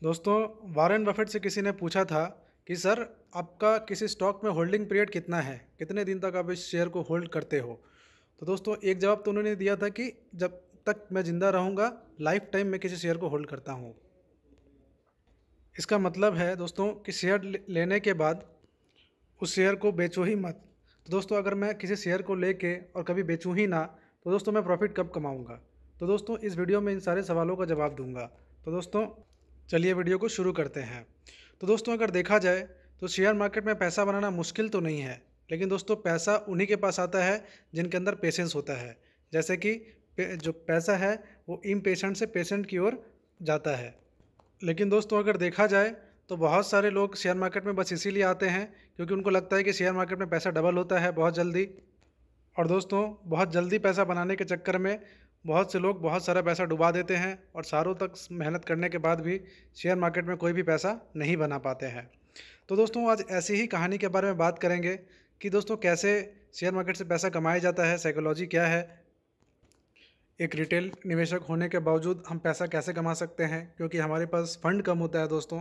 दोस्तों, Warren Buffett से किसी ने पूछा था कि सर, आपका किसी स्टॉक में होल्डिंग पीरियड कितना है? कितने दिन तक आप इस शेयर को होल्ड करते हो? तो दोस्तों, एक जवाब तो उन्होंने दिया था कि जब तक मैं ज़िंदा रहूँगा, लाइफ टाइम मैं किसी शेयर को होल्ड करता हूँ। इसका मतलब है दोस्तों कि शेयर लेने के बाद उस शेयर को बेचो ही मत। तो दोस्तों, अगर मैं किसी शेयर को लेके और कभी बेचूँ ही ना, तो दोस्तों मैं प्रॉफ़िट कब कमाऊँगा? तो दोस्तों, इस वीडियो में इन सारे सवालों का जवाब दूँगा। तो दोस्तों, चलिए वीडियो को शुरू करते हैं। तो दोस्तों, अगर देखा जाए तो शेयर मार्केट में पैसा बनाना मुश्किल तो नहीं है, लेकिन दोस्तों पैसा उन्हीं के पास आता है जिनके अंदर पेशेंस होता है। जैसे कि जो पैसा है वो इम्पेशेंट से पेशेंट की ओर जाता है। लेकिन दोस्तों, अगर देखा जाए तो बहुत सारे लोग शेयर मार्केट में बस इसीलिए आते हैं क्योंकि उनको लगता है कि शेयर मार्केट में पैसा डबल होता है बहुत जल्दी। और दोस्तों, बहुत जल्दी पैसा बनाने के चक्कर में बहुत से लोग बहुत सारा पैसा डुबा देते हैं और सालों तक मेहनत करने के बाद भी शेयर मार्केट में कोई भी पैसा नहीं बना पाते हैं। तो दोस्तों, आज ऐसी ही कहानी के बारे में बात करेंगे कि दोस्तों कैसे शेयर मार्केट से पैसा कमाया जाता है, साइकोलॉजी क्या है, एक रिटेल निवेशक होने के बावजूद हम पैसा कैसे कमा सकते हैं क्योंकि हमारे पास फंड कम होता है दोस्तों।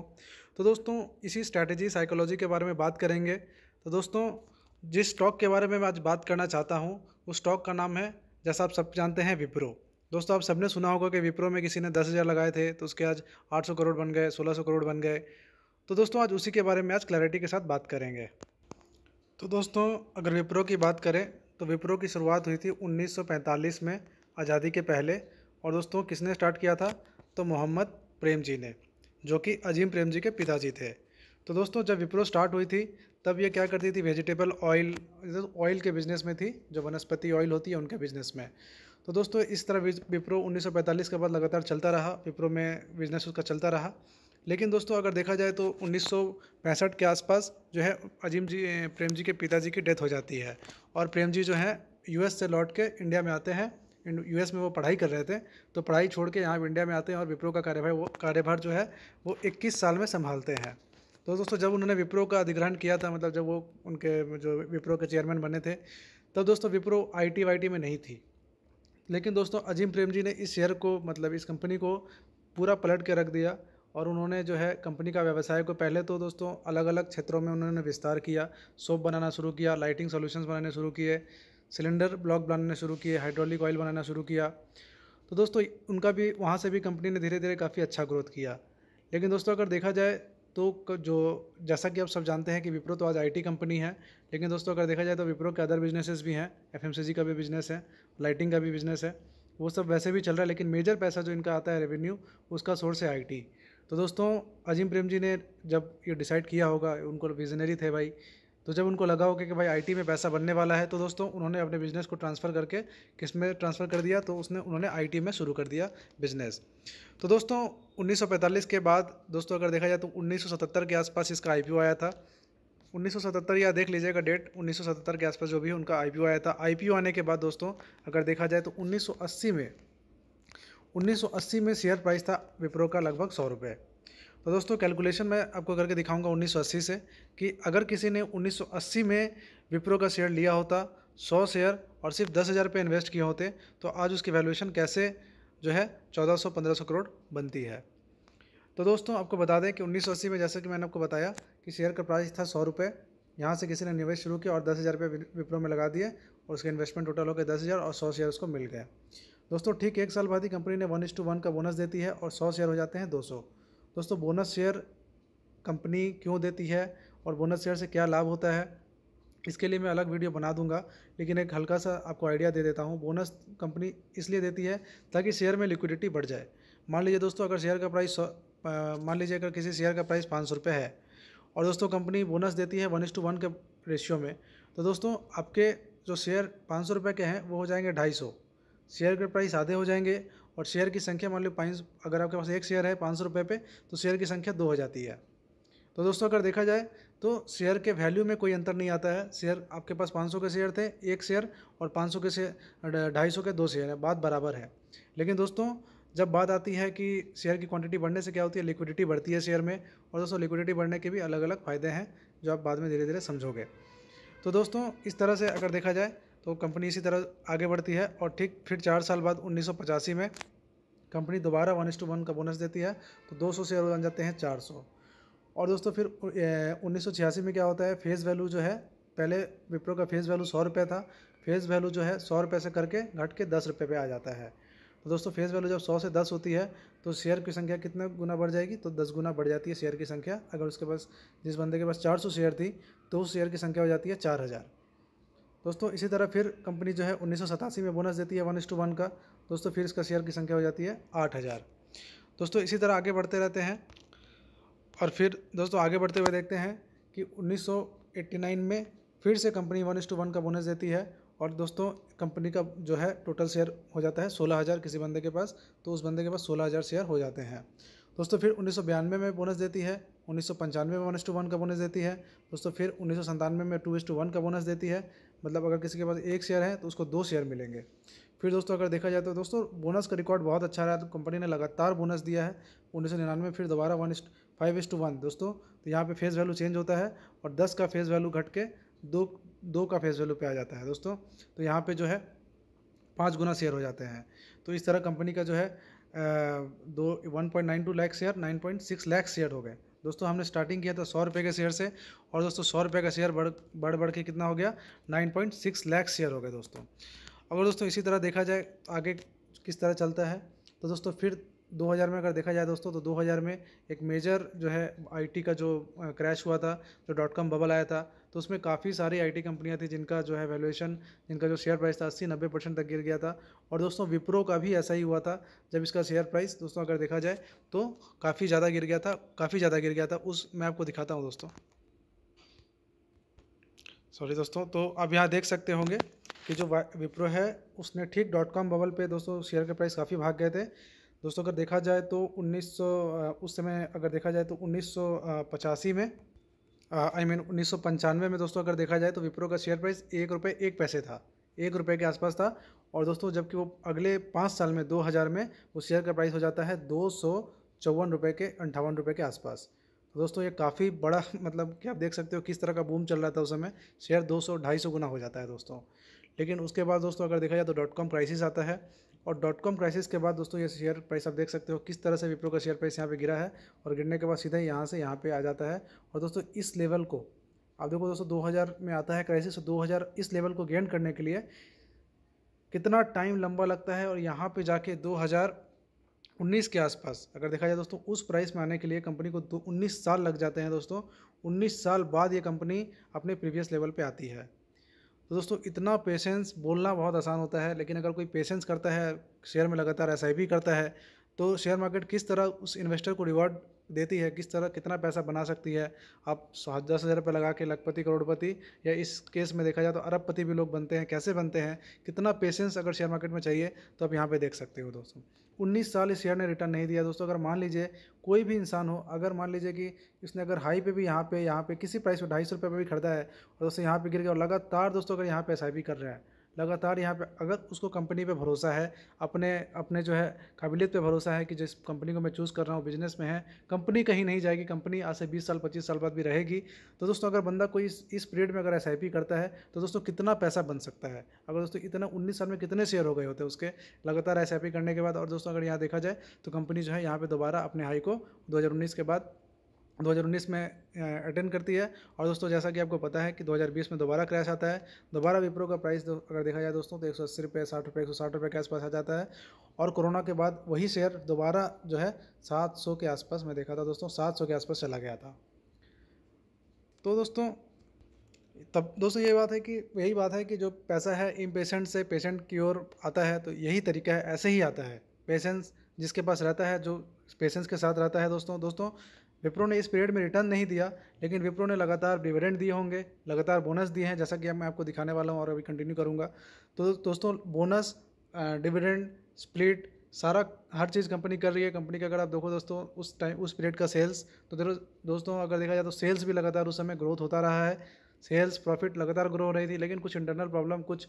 तो दोस्तों, इसी स्ट्रैटेजी साइकोलॉजी के बारे में बात करेंगे। तो दोस्तों, जिस स्टॉक के बारे में मैं आज बात करना चाहता हूँ उस स्टॉक का नाम है, जैसा आप सब जानते हैं, विप्रो। दोस्तों, आप सबने सुना होगा कि विप्रो में किसी ने 10,000 लगाए थे तो उसके आज 800 करोड़ बन गए, 1600 करोड़ बन गए। तो दोस्तों, आज उसी के बारे में आज क्लैरिटी के साथ बात करेंगे। तो दोस्तों, अगर विप्रो की बात करें तो विप्रो की शुरुआत हुई थी 1945 में, आज़ादी के पहले। और दोस्तों, किसने स्टार्ट किया था? तो मोहम्मद प्रेम जी ने, जो कि अजीम प्रेम जी के पिताजी थे। तो दोस्तों, जब विप्रो स्टार्ट हुई थी तब ये क्या करती थी? वेजिटेबल ऑयल, ऑयल के बिज़नेस में थी, जो वनस्पति ऑयल होती है उनके बिज़नेस में। तो दोस्तों, इस तरह विप्रो 1945 के बाद लगातार चलता रहा, विप्रो में बिज़नेस उसका चलता रहा। लेकिन दोस्तों, अगर देखा जाए तो 1965 के आसपास जो है अजीम जी प्रेम जी के पिताजी की डेथ हो जाती है और प्रेम जी जो हैं यूएस से लौट के इंडिया में आते हैं। यूएस में वो पढ़ाई कर रहे थे, तो पढ़ाई छोड़ के यहाँ इंडिया में आते हैं और विप्रो का कार्यभार जो है वो 21 साल में संभालते हैं। तो दोस्तों, जब उन्होंने विप्रो का अधिग्रहण किया था, मतलब जब वो उनके जो विप्रो के चेयरमैन बने थे, तब दोस्तों विप्रो आईटी वाईटी में नहीं थी। लेकिन दोस्तों, अजीम प्रेम जी ने इस शेयर को, मतलब इस कंपनी को पूरा पलट के रख दिया और उन्होंने जो है कंपनी का व्यवसाय को पहले तो दोस्तों अलग अलग क्षेत्रों में उन्होंने विस्तार किया। सोप बनाना शुरू किया, लाइटिंग सॉल्यूशंस बनाने शुरू किए, सिलेंडर ब्लॉक बनाने शुरू किए, हाइड्रोलिक ऑयल बनाना शुरू किया। तो दोस्तों, उनका भी वहाँ से भी कंपनी ने धीरे धीरे काफ़ी अच्छा ग्रोथ किया। लेकिन दोस्तों, अगर देखा जाए तो जो, जैसा कि आप सब जानते हैं कि विप्रो तो आज आईटी कंपनी है, लेकिन दोस्तों अगर देखा जाए तो विप्रो के अदर बिजनेसेस भी हैं। एफएमसीजी का भी बिजनेस है, लाइटिंग का भी बिजनेस है, वो सब वैसे भी चल रहा है। लेकिन मेजर पैसा जो इनका आता है रेवेन्यू, उसका सोर्स है आईटी। तो दोस्तों, अजीम प्रेम जी ने जब ये डिसाइड किया होगा, उनको विजनरी थे भाई, तो जब उनको लगा होगा कि भाई आईटी में पैसा बनने वाला है, तो दोस्तों उन्होंने अपने बिज़नेस को ट्रांसफ़र करके किस में ट्रांसफ़र कर दिया? तो उन्होंने आईटी में शुरू कर दिया बिज़नेस। तो दोस्तों, 1945 के बाद दोस्तों अगर देखा जाए तो 1977 के आसपास इसका आईपीओ आया था। 1977 या देख लीजिएगा डेट, 1977 के आसपास जो भी उनका आईपीओ आया था। आईपीओ आने के बाद दोस्तों अगर देखा जाए तो 1980 में शेयर प्राइस था विप्रो का लगभग 100 रुपये। तो दोस्तों, कैलकुलेशन मैं आपको करके दिखाऊंगा 1980 से, कि अगर किसी ने 1980 में विप्रो का शेयर लिया होता, 100 शेयर, और सिर्फ 10,000 रुपये इन्वेस्ट किए होते, तो आज उसकी वैल्यूएशन कैसे जो है 1400-1500 करोड़ बनती है। तो दोस्तों, आपको बता दें कि 1980 में, जैसे कि मैंने आपको बताया कि शेयर का प्राइस था 100 रुपये। यहाँ से किसी ने निवेश शुरू किया और 10,000 रुपये विप्रो में लगा दिए और उसके इन्वेस्टमेंट टोटल हो गए 10,000 और 100 शेयर उसको मिल गए। दोस्तों, ठीक 1 साल बाद ही कंपनी ने 1:1 का बोनस देती है और 100 शेयर हो जाते हैं 200। दोस्तों, बोनस शेयर कंपनी क्यों देती है और बोनस शेयर से क्या लाभ होता है, इसके लिए मैं अलग वीडियो बना दूंगा। लेकिन एक हल्का सा आपको आइडिया दे देता हूँ। बोनस कंपनी इसलिए देती है ताकि शेयर में लिक्विडिटी बढ़ जाए। मान लीजिए दोस्तों, अगर शेयर का प्राइस मान लीजिए अगर किसी शेयर का प्राइस 500 रुपये है और दोस्तों कंपनी बोनस देती है 1:1 के रेशियो में, तो दोस्तों आपके जो शेयर 500 रुपये के हैं वो हो जाएंगे 250। शेयर के प्राइस आधे हो जाएंगे और शेयर की संख्या, मान लो 5, अगर आपके पास एक शेयर है 500 रुपये पे, तो शेयर की संख्या 2 हो जाती है। तो दोस्तों, अगर देखा जाए तो शेयर के वैल्यू में कोई अंतर नहीं आता है। शेयर आपके पास 500 के शेयर थे, एक शेयर, और 500 के शेयर, 250 के 2 शेयर है, बात बराबर है। लेकिन दोस्तों, जब बात आती है कि शेयर की क्वांटिटी बढ़ने से क्या होती है, लिक्विडिटी बढ़ती है शेयर में। और दोस्तों, लिक्विडिटी बढ़ने के भी अलग अलग फ़ायदे हैं जो आप बाद में धीरे धीरे समझोगे। तो दोस्तों, इस तरह से अगर देखा जाए तो कंपनी इसी तरह आगे बढ़ती है। और ठीक फिर 4 साल बाद 1985 में कंपनी दोबारा 1:1 का बोनस देती है, तो 200 शेयर बन जाते हैं 400। और दोस्तों फिर 1986 में क्या होता है, फेस वैल्यू जो है, पहले विप्रो का फेस वैल्यू 100 रुपये था, फेस वैल्यू जो है 100 रुपये से करके घट के 10 रुपये पे आ जाता है। तो दोस्तों फेस वैल्यू जब 100 से 10 होती है तो शेयर की संख्या कितने गुना बढ़ जाएगी, तो 10 गुना बढ़ जाती है शेयर की संख्या। अगर उसके पास, जिस बंदे के पास 400 शेयर थी, तो उस शेयर की संख्या हो जाती है 4000। दोस्तों इसी तरह फिर कंपनी जो है 1987 में बोनस देती है 1:1 का। दोस्तों फिर इसका शेयर की संख्या हो जाती है 8000। दोस्तों इसी तरह आगे बढ़ते रहते हैं। और फिर दोस्तों आगे बढ़ते हुए देखते हैं कि 1989 में फिर से कंपनी 1:1 का बोनस देती है। और दोस्तों कंपनी का जो है टोटल शेयर हो जाता है 16000 किसी बंदे के पास, तो उस बंदे के पास 16000 शेयर हो जाते हैं। दोस्तों फिर 1992 में बोनस देती है, 1995 में 1:1 का बोनस देती है। दोस्तों फिर 1997 में 2:1 का बोनस देती है, मतलब अगर किसी के पास 1 शेयर है तो उसको 2 शेयर मिलेंगे। फिर दोस्तों अगर देखा जाए तो दोस्तों बोनस का रिकॉर्ड बहुत अच्छा रहा, तो कंपनी ने लगातार बोनस दिया है। 1999 में फिर दोबारा 5:1 दोस्तों, तो यहाँ पे फेस वैल्यू चेंज होता है और 10 का फेस वैल्यू घट के दो का फेस वैल्यू पे आ जाता है दोस्तों। तो यहाँ पे जो है 5 गुना शेयर हो जाते हैं। तो इस तरह कंपनी का जो है 1.92 लाख शेयर 9.6 लाख शेयर हो गए। दोस्तों हमने स्टार्टिंग किया था 100 रुपये के शेयर से, और दोस्तों 100 रुपये का शेयर बढ़ के कितना हो गया, 9.6 लाख शेयर हो गए दोस्तों। अगर दोस्तों इसी तरह देखा जाए आगे किस तरह चलता है, तो दोस्तों फिर 2000 में अगर देखा जाए दोस्तों, तो 2000 में एक मेजर जो है आईटी का जो क्रैश हुआ था, जो .com बबल आया था, तो उसमें काफ़ी सारी आईटी कंपनियां थी जिनका जो है वैल्यूएशन, जिनका जो शेयर प्राइस था 80-90% तक गिर गया था। और दोस्तों विप्रो का भी ऐसा ही हुआ था, जब इसका शेयर प्राइस दोस्तों अगर देखा जाए तो काफ़ी ज़्यादा गिर गया था। उस मैं आपको दिखाता हूँ दोस्तों, सॉरी दोस्तों। तो आप यहाँ देख सकते होंगे कि जो विप्रो है उसने ठीक .com बबल पे दोस्तों शेयर के प्राइस काफ़ी भाग गए थे दोस्तों। अगर देखा जाए तो 1900 उस समय अगर देखा जाए तो 1985 में 1995 में दोस्तों अगर देखा जाए तो विप्रो का शेयर प्राइस 1 रुपये 1 पैसे था, 1 रुपये के आसपास था। और दोस्तों जबकि वो अगले 5 साल में 2000 में उस शेयर का प्राइस हो जाता है 254 रुपये के 58 रुपये के आसपास। तो दोस्तों ये काफ़ी बड़ा मतलब कि आप देख सकते हो किस तरह का बूम चल रहा था उस समय, शेयर 200-250 गुना हो जाता है दोस्तों। लेकिन उसके बाद दोस्तों अगर देखा जाए तो .com क्राइसिस आता है, और .com क्राइसिस के बाद दोस्तों ये शेयर प्राइस आप देख सकते हो किस तरह से विप्रो का शेयर प्राइस यहाँ पे गिरा है, और गिरने के बाद सीधा यहाँ से यहाँ पे आ जाता है। और दोस्तों इस लेवल को आप देखो दोस्तों, 2000 में आता है क्राइसिस, तो 2000 इस लेवल को गेन करने के लिए कितना टाइम लंबा लगता है, और यहाँ पे जाके 2019 के आसपास अगर देखा जाए दोस्तों, उस प्राइस में आने के लिए कंपनी को 19 साल लग जाते हैं दोस्तों। 19 साल बाद ये कंपनी अपने प्रीवियस लेवल पे आती है। तो दोस्तों इतना पेशेंस, बोलना बहुत आसान होता है, लेकिन अगर कोई पेशेंस करता है, शेयर में लगातार एसआईपी करता है, तो शेयर मार्केट किस तरह उस इन्वेस्टर को रिवॉर्ड देती है, किस तरह कितना पैसा बना सकती है। आप 10,000 रुपये लगा के लखपति, करोड़पति, या इस केस में देखा जाए तो अरबपति भी लोग बनते हैं, कैसे बनते हैं, कितना पेशेंस अगर शेयर मार्केट में चाहिए, तो आप यहाँ पे देख सकते हो दोस्तों। 19 साल इस शेयर ने रिटर्न नहीं दिया दोस्तों। अगर मान लीजिए कोई भी इंसान हो, अगर मान लीजिए कि इसने अगर हाई पे भी यहाँ पे किसी प्राइस पे 250 रुपये पे भी खरीदा है, और दोस्तों यहाँ पे गिर गया, और लगातार दोस्तों अगर यहाँ पे एसआईपी कर रहा है, लगातार यहाँ पे अगर उसको कंपनी पे भरोसा है, अपने अपने जो है काबिलियत पे भरोसा है कि जिस कंपनी को मैं चूज़ कर रहा हूँ बिजनेस में है, कंपनी कहीं नहीं जाएगी, कंपनी आज से 20 साल 25 साल बाद भी रहेगी। तो दोस्तों अगर बंदा कोई इस पीरियड में अगर एसआईपी करता है, तो दोस्तों कितना पैसा बन सकता है। अगर दोस्तों इतना 19 साल में कितने शेयर हो गए होते हैं उसके लगातार एसआईपी करने के बाद। और दोस्तों अगर यहाँ देखा जाए तो कंपनी जो है यहाँ पर दोबारा अपने हाई को 2019 के बाद 2019 में अटेंड करती है। और दोस्तों जैसा कि आपको पता है कि 2020 में दोबारा क्रैश आता है, दोबारा विप्रो का प्राइस अगर देखा जाए दोस्तों तो 180 रुपये, 60 रुपये, 160 रुपये के आसपास आ जाता है। और कोरोना के बाद वही शेयर दोबारा जो है 700 के आसपास, मैं देखा था दोस्तों 700 के आसपास चला गया था। तो दोस्तों तब दोस्तों यही बात है कि जो पैसा है इम्पेशेंट से पेशेंट की ओर आता है, तो यही तरीका है, ऐसे ही आता है। पेशेंस जिसके पास रहता है, जो पेशेंस के साथ रहता है दोस्तों विप्रो ने इस पीरियड में रिटर्न नहीं दिया, लेकिन विप्रो ने लगातार डिविडेंड दिए होंगे, लगातार बोनस दिए हैं, जैसा कि मैं आपको दिखाने वाला हूँ और अभी कंटिन्यू करूँगा। तो दोस्तों बोनस, डिविडेंड, स्प्लिट, सारा हर चीज़ कंपनी कर रही है। कंपनी का अगर आप देखो दोस्तों उस पीरियड का सेल्स, तो दोस्तों अगर देखा जाए तो सेल्स भी लगातार उस समय ग्रोथ होता रहा है, सेल्स प्रॉफिट लगातार ग्रो हो रही थी। लेकिन कुछ इंटरनल प्रॉब्लम, कुछ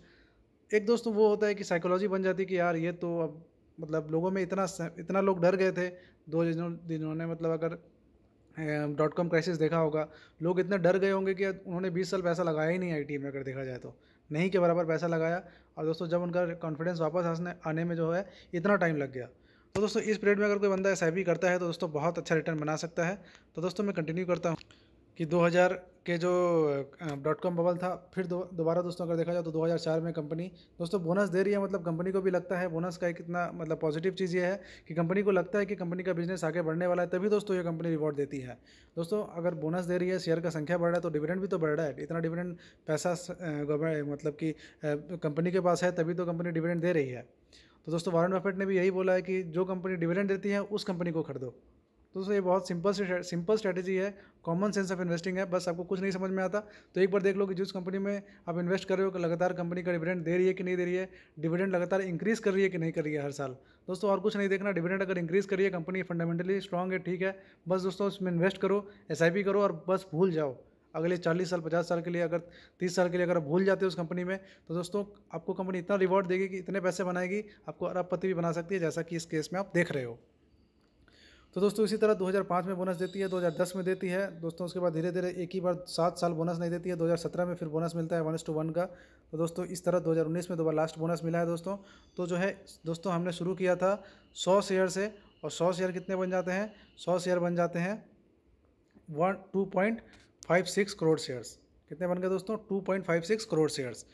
एक दोस्तों वो होता है कि साइकोलॉजी बन जाती है कि यार ये तो अब मतलब लोगों में इतना लोग डर गए थे जिन्होंने मतलब अगर .com क्राइसिस देखा होगा, लोग इतने डर गए होंगे कि उन्होंने 20 साल पैसा लगाया ही नहीं आईटी में, अगर देखा जाए तो नहीं के बराबर पैसा लगाया। और दोस्तों जब उनका कॉन्फिडेंस वापस आने में जो है इतना टाइम लग गया, तो दोस्तों इस पीरियड में अगर कोई बंदा एसआईपी करता है तो दोस्तों बहुत अच्छा रिटर्न बना सकता है। तो दोस्तों मैं कंटिन्यू करता हूँ कि 2000 के जो .com बबल था, फिर दोबारा दोस्तों अगर देखा जाए तो 2004 में कंपनी दोस्तों बोनस दे रही है। मतलब कंपनी को भी लगता है, बोनस का एक कितना मतलब पॉजिटिव चीज़ ये है कि कंपनी को लगता है कि कंपनी का बिजनेस आगे बढ़ने वाला है, तभी दोस्तों ये कंपनी रिवॉर्ड देती है। दोस्तों अगर बोनस दे रही है, शेयर का संख्या बढ़ रहा है, तो डिविडेंड भी तो बढ़ रहा है। इतना डिविडेंड पैसा गवर्नमेंट मतलब कि कंपनी के पास है, तभी तो कंपनी डिविडेंड दे रही है। तो दोस्तों वॉरेन बफेट ने भी यही बोला है कि जो कंपनी डिविडेंड देती है उस कंपनी को खरीदो। तो दोस्तों ये बहुत सिंपल स्ट्रैटेजी है, कॉमन सेंस ऑफ इन्वेस्टिंग है। बस आपको कुछ नहीं समझ में आता तो एक बार देख लो कि जिस कंपनी में आप इन्वेस्ट कर रहे हो कि लगातार कंपनी का डिविडेंड दे रही है कि नहीं दे रही है, डिविडेंड लगातार इंक्रीज कर रही है कि नहीं कर रही है हर साल। दोस्तों और कुछ नहीं देखना, डिविडेंड अगर इंक्रीज कर रही है, कंपनी फंडामेंटली स्ट्रॉन्ग है, ठीक है, बस दोस्तों उसमें इन्वेस्ट करो, एसआईपी करो और बस भूल जाओ। अगले 40 साल 50 साल के लिए, अगर 30 साल के लिए अगर आप भूल जाते हो उस कंपनी में, तो दोस्तों आपको कंपनी इतना रिवॉर्ड देगी कि इतने पैसे बनाएगी, आपको अरबपति भी बना सकती है, जैसा कि इस केस में आप देख रहे हो। तो दोस्तों इसी तरह 2005 में बोनस देती है, 2010 में देती है दोस्तों। उसके बाद धीरे धीरे एक ही बार 7 साल बोनस नहीं देती है, 2017 में फिर बोनस मिलता है 1:1 का। तो दोस्तों इस तरह 2019 में दोबारा लास्ट बोनस मिला है दोस्तों। तो जो है दोस्तों हमने शुरू किया था 100 शेयर से, और 100 शेयर कितने बन जाते हैं, 100 शेयर बन जाते हैं 2.56 करोड़ शेयर्स। कितने बन गए दोस्तों, 2.56 करोड़ शेयर्स।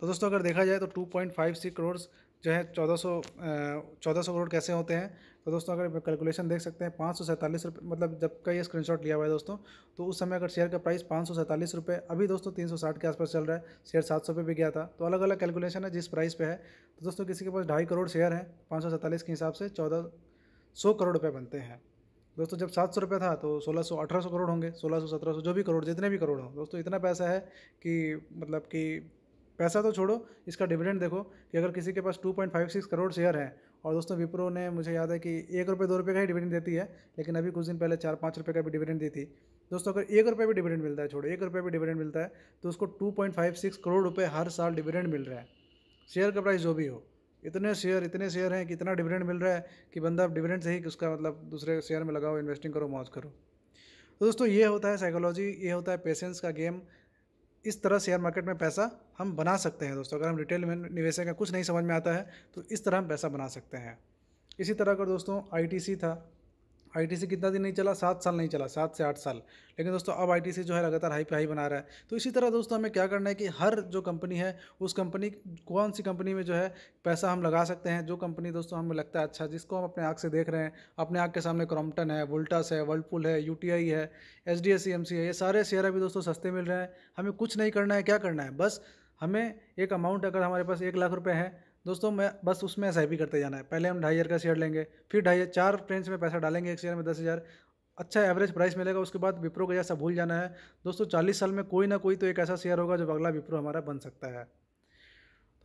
तो दोस्तों अगर देखा जाए तो 2.56 करोड़ जो है 1400 करोड़ कैसे होते हैं। तो दोस्तों अगर कैलकुलेशन देख सकते हैं, 547 रुपये, मतलब जब का ये स्क्रीनशॉट लिया हुआ है दोस्तों, तो उस समय अगर शेयर का प्राइस 547 रुपये, अभी दोस्तों 360 के आसपास चल रहा है, शेयर 700 पे भी गया था। तो अलग अलग कैलकुलेशन है जिस प्राइस पे है। तो दोस्तों किसी के पास 2.5 करोड़ शेयर हैं, 547 के हिसाब से 1400 करोड़ रुपये बनते हैं दोस्तों। जब 700 रुपये था तो 1600 1800 करोड़ होंगे, 1600 1700 जो भी करोड़, जितने भी करोड़ हों दोस्तों, इतना पैसा है कि मतलब कि पैसा तो छोड़ो, इसका डिविडेंड देखो कि अगर किसी के पास 2.56 करोड़ शेयर हैं, और दोस्तों विप्रो ने, मुझे याद है कि 1 रुपये 2 रुपये का ही डिविडेंड देती है, लेकिन अभी कुछ दिन पहले 4-5 रुपये का भी डिविडेंड दी थी दोस्तों। अगर 1 रुपये भी डिविडेंड मिलता है, छोड़ो 1 रुपये भी डिविडेंड मिलता है, तो उसको 2.56 करोड़ रुपये हर साल डिविडेंड मिल रहा है। शेयर का प्राइस जो भी हो, इतने शेयर हैं कि इतना डिविडेंड मिल रहा है कि बंदा डिविडेंड से ही उसका मतलब दूसरे शेयर में लगाओ, इन्वेस्टिंग करो, मौज करो। तो दोस्तों ये होता है साइकोलॉजी, ये होता है पेशेंस का गेम। इस तरह शेयर मार्केट में पैसा हम बना सकते हैं दोस्तों। अगर हम रिटेल में निवेशक हैं, कुछ नहीं समझ में आता है, तो इस तरह हम पैसा बना सकते हैं। इसी तरह अगर दोस्तों आईटीसी था, आईटीसी कितना दिन नहीं चला, 7 साल नहीं चला, 7 से 8 साल, लेकिन दोस्तों अब आईटीसी जो है लगातार हाई पे हाई बना रहा है। तो इसी तरह दोस्तों हमें क्या करना है कि हर जो कंपनी है, उस कंपनी, कौन सी कंपनी में जो है पैसा हम लगा सकते हैं, जो कंपनी दोस्तों हमें लगता है अच्छा, जिसको हम अपने आँख से देख रहे हैं, अपने आँख के सामने क्रॉम्पटन है, वोल्टास है, वर्लपूल है, यूटीआई है, एचडीएफसी एमसी है, ये सारे शेयर अभी दोस्तों सस्ते मिल रहे हैं। हमें कुछ नहीं करना है, क्या करना है, बस हमें एक अमाउंट, अगर हमारे पास 1 लाख रुपये है दोस्तों, मैं बस उसमें एसआईपी करते जाना है। पहले हम 2,500 का शेयर लेंगे, फिर 4 ट्रेंच में पैसा डालेंगे, एक शेयर में 10,000, अच्छा एवरेज प्राइस मिलेगा। उसके बाद विप्रो के जैसा भूल जाना है दोस्तों। 40 साल में कोई ना कोई तो एक ऐसा शेयर होगा जो अगला विप्रो हमारा बन सकता है।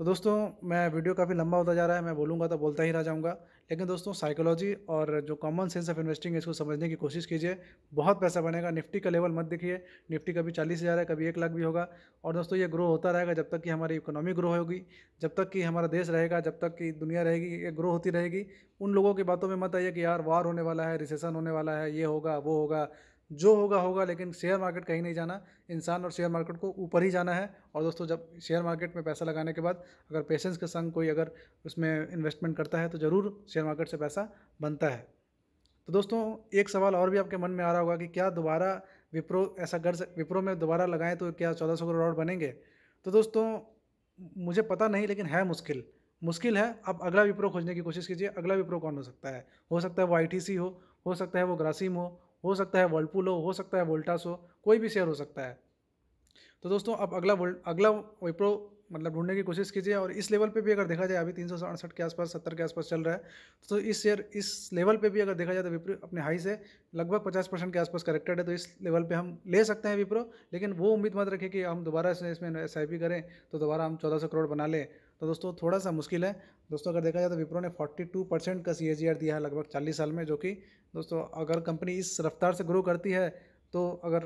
तो दोस्तों मैं वीडियो काफ़ी लंबा होता जा रहा है, मैं बोलूँगा तो बोलता ही रह जाऊँगा, लेकिन दोस्तों साइकोलॉजी और जो कॉमन सेंस ऑफ इन्वेस्टिंग है, इसको समझने की कोशिश कीजिए, बहुत पैसा बनेगा। निफ्टी का लेवल मत देखिए, निफ्टी कभी 40,000 है, कभी 1 लाख भी होगा। और दोस्तों ये ग्रो होता रहेगा जब तक कि हमारी इकोनॉमी ग्रो होगी, जब तक कि हमारा देश रहेगा, जब तक कि दुनिया रहेगी, ये ग्रो होती रहेगी। उन लोगों की बातों में मत आइए कि यार वार होने वाला है, रिसेशन होने वाला है, ये होगा वो होगा, जो होगा होगा, लेकिन शेयर मार्केट कहीं नहीं जाना। इंसान और शेयर मार्केट को ऊपर ही जाना है। और दोस्तों जब शेयर मार्केट में पैसा लगाने के बाद अगर पेशेंस के संग कोई अगर उसमें इन्वेस्टमेंट करता है, तो ज़रूर शेयर मार्केट से पैसा बनता है। तो दोस्तों एक सवाल और भी आपके मन में आ रहा होगा कि क्या दोबारा विप्रो में दोबारा लगाएं तो क्या 1400 करोड़ और बनेंगे। तो दोस्तों मुझे पता नहीं, लेकिन है मुश्किल है। अब अगला विप्रो खोजने की कोशिश कीजिए, अगला विप्रो कौन हो सकता है वो आईटीसी हो सकता है वो ग्रासिम हो सकता है वर्लपूल हो सकता है वोल्टास हो, कोई भी शेयर हो सकता है। तो दोस्तों अब अगला विप्रो मतलब ढूंढने की कोशिश कीजिए। और इस लेवल पे भी अगर देखा जाए, अभी 367 के आसपास, 70 के आसपास चल रहा है, तो इस शेयर इस लेवल पे भी अगर देखा जाए तो विप्रो अपने हाई से लगभग 50% के आसपास करेक्टेड है। तो इस लेवल पे हम ले सकते हैं विप्रो, लेकिन वो उम्मीद मत रखें कि हम दोबारा से इसमें एसआईपी करें तो दोबारा हम 1400 करोड़ बना लें। तो दोस्तों थोड़ा सा मुश्किल है दोस्तों। अगर देखा जाए तो विप्रो ने 42% का CAGR दिया है लगभग 40 साल में, जो कि दोस्तों अगर कंपनी इस रफ्तार से ग्रो करती है, तो अगर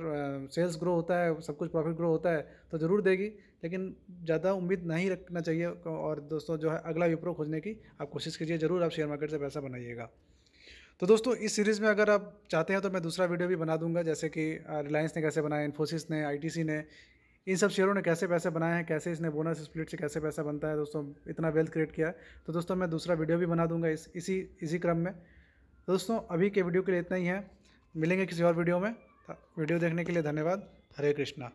सेल्स ग्रो होता है, सब कुछ प्रॉफिट ग्रो होता है, तो ज़रूर देगी, लेकिन ज़्यादा उम्मीद नहीं रखना चाहिए। और दोस्तों जो है अगला विप्रो खोजने की आप कोशिश कीजिए, ज़रूर आप शेयर मार्केट से पैसा बनाइएगा। तो दोस्तों इस सीरीज़ में अगर आप चाहते हैं तो मैं दूसरा वीडियो भी बना दूंगा, जैसे कि रिलायंस ने कैसे बनाया, इन्फोसिस ने, आईटीसी ने, इन सब शेयरों ने कैसे पैसे बनाए हैं, कैसे इसने बोनस स्प्लिट से कैसे पैसा बनता है दोस्तों, इतना वेल्थ क्रिएट किया है। तो दोस्तों मैं दूसरा वीडियो भी बना दूंगा इसी क्रम में। तो दोस्तों अभी के वीडियो के लिए इतना ही है, मिलेंगे किसी और वीडियो में। वीडियो देखने के लिए धन्यवाद। हरे कृष्णा।